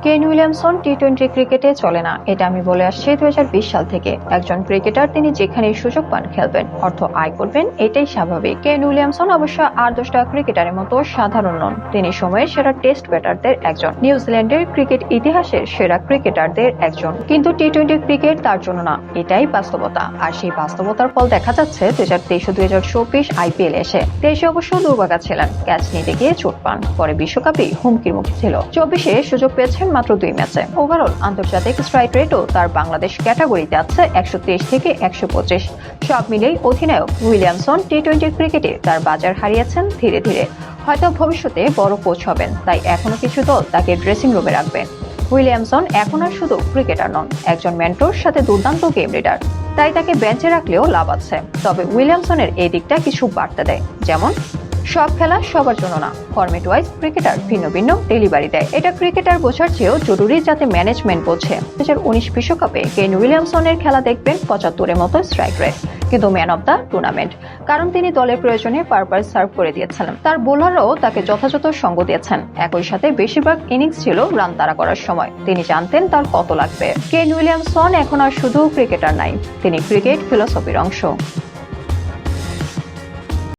Kane Williamson টি-20 ক্রিকেটে চলে না, এটা আমি বলে আসছি 2020 সাল থেকে। একজন ক্রিকেটার তিনি যেখানে সুযোগ পান খেলবেন, অর্থ আয় করবেন, এটাই স্বাভাবিক। কেন উইলিয়ামসন অবশ্য আর 10টা ক্রিকেটারের মতো সাধারণ নন। তিনি সময়ের সেরা টেস্ট ব্যাটারদের একজন, নিউজিল্যান্ডের ক্রিকেট ইতিহাসের সেরা ক্রিকেটারদের একজন। কিন্তু টি-20 ক্রিকেট তার জন্য না, এটাই বাস্তবতা। আর সেই বাস্তবতার ফল দেখা যাচ্ছে 2023-2024 IPL এসে। 23 অবশ্য দুর্ভাগা ছিলেন, ক্যাচ নিতে গিয়ে চোট পান, পরে বিশ্বকাপে হুমকির মুখে ছিল। 24-এ সুযোগ পেয়েছেন মাত্র 2 ম্যাচে। ওভারঅল আন্তর্জাতিক স্ট্রাইক রেটও তার বাংলাদেশ ক্যাটাগরিতে আছে 123 থেকে 125। সব মিলেই অধিনায়ক উইলিয়ামসন টি-20 ক্রিকেটে তার বাজার হারিয়েছেন ধীরে ধীরে। হয়তো ভবিষ্যতে বড় কোচ হবেন, তাই এখনো কিছু দল তাকে ড্রেসিং রুমে রাখবেন। উইলিয়ামসন এখন আর শুধু ক্রিকেটার নন, একজন মেন্টর সাথে দুর্দান্ত গেম লিডার। তাই তাকে বেঞ্চে রাখলেও লাভ আছে। তবে উইলিয়ামসনের এই দিকটা কিছু বার্তা দেয়, যেমন সব খেলা সবার জন্য না, ফরম্যাট ওয়াইজ ক্রিকেটার ভিন্ন ভিন্ন ডেলিভারি দেয়। এটা ক্রিকেটার বোঝার চেয়েও জরুরি, যাতে ম্যানেজমেন্ট বোঝে। 2019 বিশ্বকাপে কেন উইলিয়ামসনের খেলা দেখবেন 75-এর মতো স্ট্রাইক রেট, কিন্তু ম্যান অব দ্য টুর্নামেন্ট, কারণ তিনি দলের প্রয়োজনে বারবার সার্ভ করে দিয়েছিলেন। তার বোলাররাও তাকে যথাযথ সঙ্গ দিয়েছেন। একই সাথে বেশিরভাগ ইনিংস ছিল রান তাড়া করার সময়। তিনি জানতেন তার কত লাগবে। কেন উইলিয়ামসন এখন আর শুধু ক্রিকেটার নাই, তিনি ক্রিকেট ফিলোসফির অংশ।